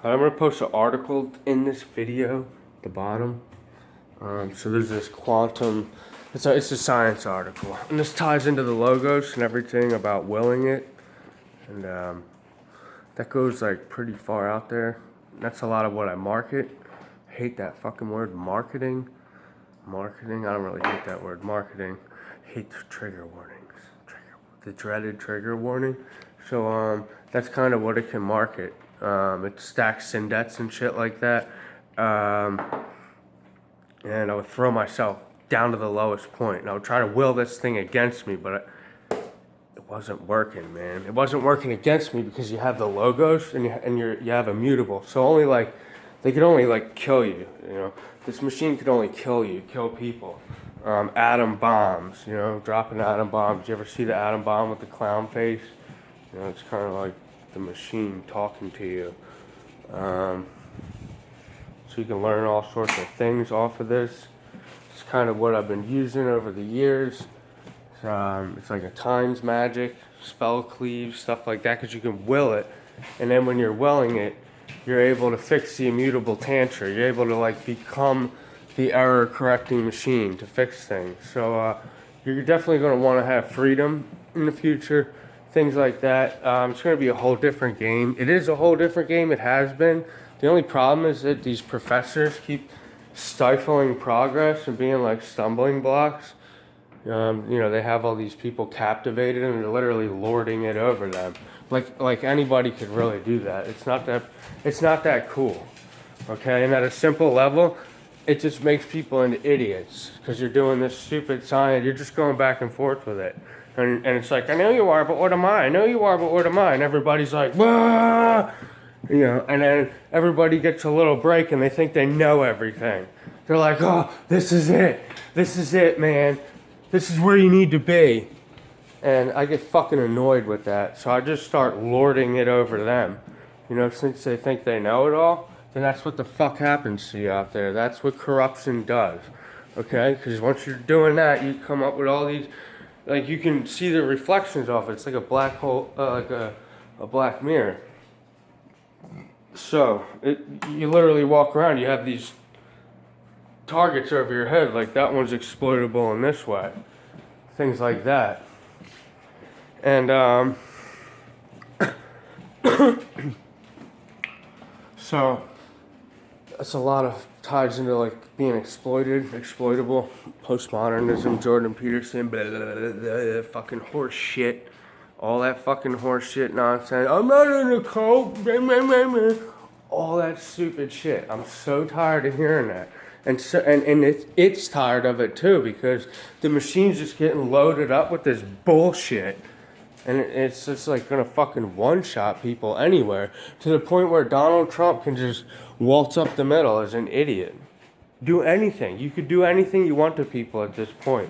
I'm gonna post an article in this video at the bottom. So there's this quantum, it's a science article. And this ties into the logos and everything about willing it. And that goes like pretty far out there. That's a lot of what I market. I hate that fucking word, marketing. Marketing, I don't really hate that word, marketing. I hate the trigger warnings. The dreaded trigger warning. So that's kind of what it can market. It stacks indets and shit like that. And I would throw myself down to the lowest point. And I would try to will this thing against me, but it wasn't working, man. It wasn't working against me because you have the logos and you have immutable. So only like, they could only like kill you, you know. This machine could only kill you, kill people. Atom bombs, you know, dropping atom bombs. You ever see the atom bomb with the clown face? You know, it's kind of like the machine talking to you. So you can learn all sorts of things off of this. It's kind of what I've been using over the years. It's like a times magic, spell cleave, stuff like that, because you can will it. And then when you're willing it, you're able to fix the immutable tantra. You're able to like become the error correcting machine to fix things. So you're definitely going to want to have freedom in the future, things like that. It's going to be a whole different game. It is a whole different game. It has been. The only problem is that these professors keep stifling progress and being like stumbling blocks. You know, they have all these people captivated and they're literally lording it over them. Like anybody could really do that. It's not that cool. Okay, and at a simple level, it just makes people into idiots because you're doing this stupid science. You're just going back and forth with it. And it's like, I know you are, but what am I? I know you are, but what am I? And everybody's like, wah! You know, and then everybody gets a little break and they think they know everything. They're like, oh, this is it. This is it, man. This is where you need to be. And I get fucking annoyed with that. So I just start lording it over them. You know, since they think they know it all, then that's what the fuck happens to you out there. That's what corruption does. Okay? Because once you're doing that, you come up with all these, like you can see the reflections of it. It's like a black hole, like a black mirror. So, you literally walk around, you have these targets over your head, like that one's exploitable in this way. Things like that. And so that's a lot of ties into like being exploited, exploitable, postmodernism, Jordan Peterson, blah, blah, blah, blah, fucking horse shit, all that fucking horse shit nonsense. I'm not in a cult, all that stupid shit. I'm so tired of hearing that. And so, and it's tired of it too, because the machine's just getting loaded up with this bullshit. And it's just like gonna fucking one-shot people anywhere, to the point where Donald Trump can just waltz up the middle as an idiot. Do anything. You could do anything you want to people at this point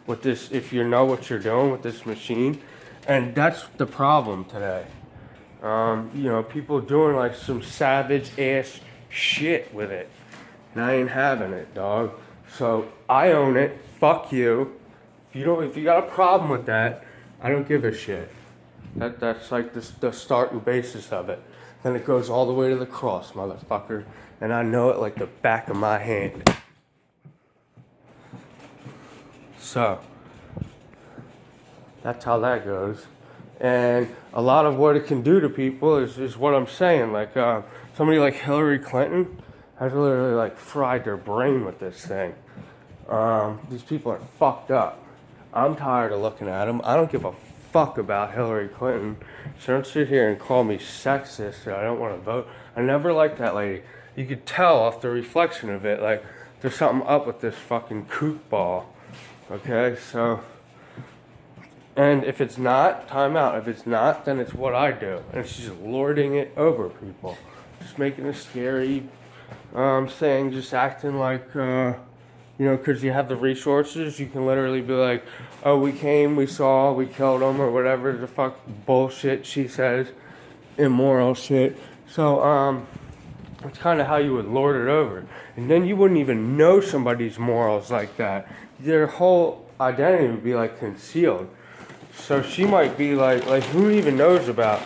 with this, if you know what you're doing with this machine. And that's the problem today. You know, people doing like some savage ass shit with it. And I ain't having it, dog. So I own it. Fuck you. If you got a problem with that, I don't give a shit. That's like the start and basis of it. Then it goes all the way to the cross, motherfucker. And I know it like the back of my hand. So, that's how that goes. And a lot of what it can do to people is what I'm saying. Like, somebody like Hillary Clinton has literally like fried their brain with this thing. These people are fucked up. I'm tired of looking at them. I don't give a fuck about Hillary Clinton. So don't sit here and call me sexist or I don't want to vote. I never liked that lady. You could tell off the reflection of it, like there's something up with this fucking kook ball. Okay, so, and if it's not, time out. If it's not, then it's what I do. And she's lording it over people. Just making a scary thing, just acting like, you know, because you have the resources, you can literally be like, oh, we came, we saw, we killed them, or whatever the fuck bullshit she says, immoral shit. So, it's kind of how you would lord it over. And then you wouldn't even know somebody's morals like that. Their whole identity would be like concealed. So she might be like who even knows about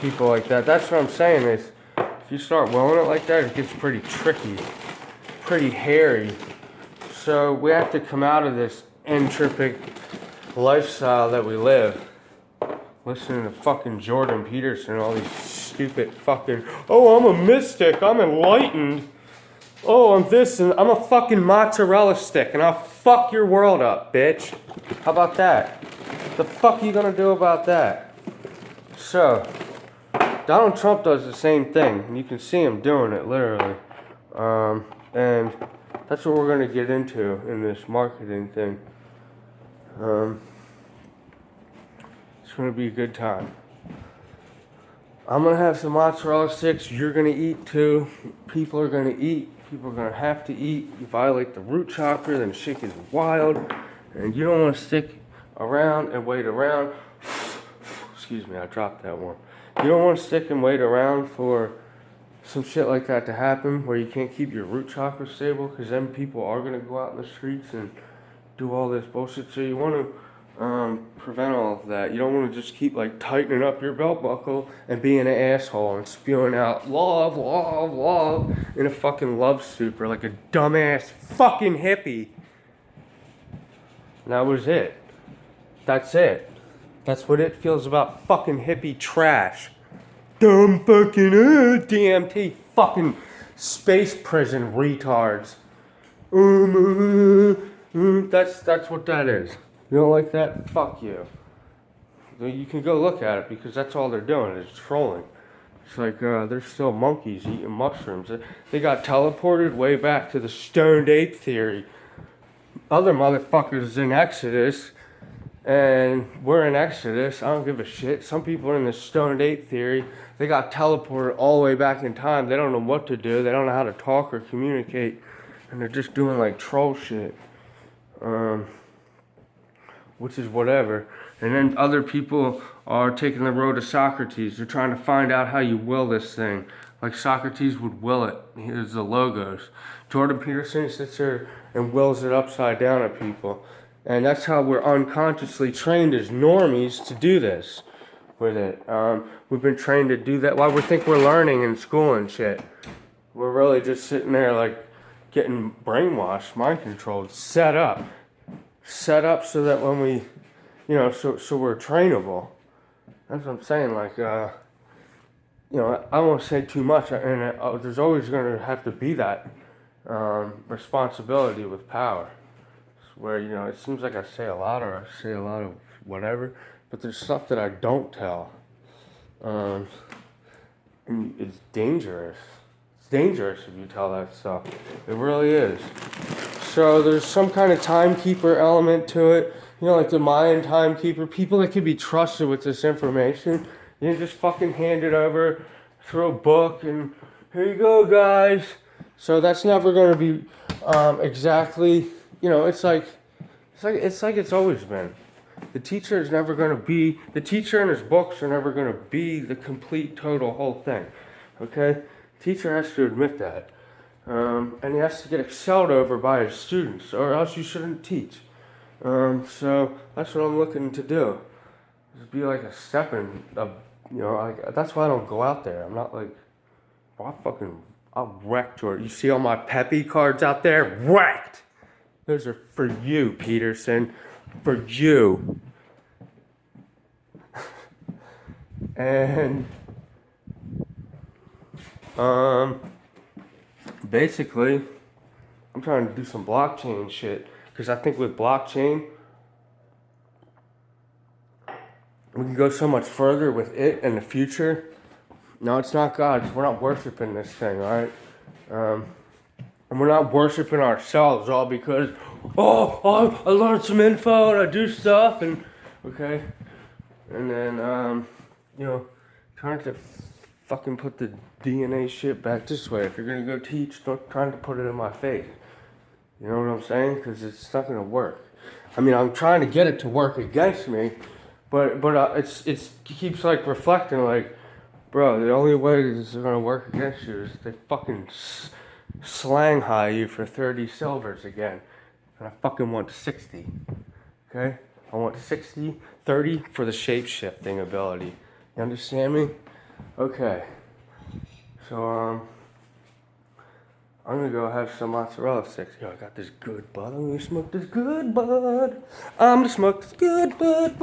people like that? That's what I'm saying is, If you start welling it like that, it gets pretty tricky, pretty hairy. So we have to come out of this entropic lifestyle that we live. Listening to fucking Jordan Peterson and all these stupid fucking, oh, I'm a mystic, I'm enlightened. Oh, I'm this and I'm a fucking mozzarella stick and I'll fuck your world up, bitch. How about that? The fuck are you gonna do about that? So, Donald Trump does the same thing. And you can see him doing it, literally. And that's what we're gonna get into in this marketing thing. It's gonna be a good time. I'm gonna have some mozzarella sticks. You're gonna eat too. People are gonna eat. People are gonna have to eat. You violate the root chakra, then shit gets wild. And you don't wanna stick around and wait around. Excuse me, I dropped that one. You don't wanna stick and wait around for some shit like that to happen where you can't keep your root chakra stable, because then people are gonna go out in the streets and do all this bullshit. So you wanna prevent all of that. You don't want to just keep like tightening up your belt buckle and being an asshole and spewing out love, love, love in a fucking love stupor like a dumbass fucking hippie. And that was it. That's it. That's what it feels about fucking hippie trash. Dumb fucking DMT fucking space prison retards. That's what that is. You don't like that? Fuck you. You can go look at it because that's all they're doing is trolling. It's like they're still monkeys eating mushrooms. They got teleported way back to the stoned ape theory. Other motherfuckers in Exodus, and we're in Exodus. I don't give a shit. Some people are in the stoned ape theory. They got teleported all the way back in time. They don't know what to do. They don't know how to talk or communicate. And they're just doing like troll shit. Which is whatever. And then other people are taking the road to Socrates. They're trying to find out how you will this thing. Like Socrates would will it. Here's the logos. Jordan Peterson sits there and wills it upside down at people. And that's how we're unconsciously trained as normies to do this with it. We've been trained to do that. Why we think we're learning in school and shit. We're really just sitting there like getting brainwashed, mind controlled, set up so that when we, so we're trainable. That's what I'm saying. Like, I don't want to say too much, and there's always going to have to be that responsibility with power. Where it seems like I say a lot, or I say a lot of whatever, but there's stuff that I don't tell, and it's dangerous. It's dangerous if you tell that stuff. It really is. So there's some kind of timekeeper element to it. Like the Mayan timekeeper, people that can be trusted with this information. You just fucking hand it over through a book and here you go, guys. So that's never going to be exactly, it's like it's always been. The teacher is never going to be, the teacher and his books are never going to be the complete, total, whole thing. Okay? Teacher has to admit that. And he has to get excelled over by his students, or else you shouldn't teach. So that's what I'm looking to do. Just be like a stepping, that's why I don't go out there. I'm not like, I'll wreck Jordan. You see all my Peppy cards out there? Wrecked! Those are for you, Peterson. For you. And, basically, I'm trying to do some blockchain shit. Because I think with blockchain, we can go so much further with it in the future. No, it's not God. We're not worshiping this thing, alright? And we're not worshiping ourselves all because, I learned some info and I do stuff and, okay? And then, trying to fucking put the DNA shit back this way. If you're gonna go teach, don't try to put it in my face. You know what I'm saying? Because it's not gonna work. I mean, I'm trying to get it to work against me, but it keeps like reflecting like, bro, the only way this is gonna work against you is they fucking slang high you for 30 silvers again. And I fucking want 60. Okay? I want 60, 30 for the shape shifting ability. You understand me? Okay. So, I'm gonna go have some mozzarella sticks. Yo, I got this good bud. I'm gonna smoke this good bud. I'm gonna smoke this good bud.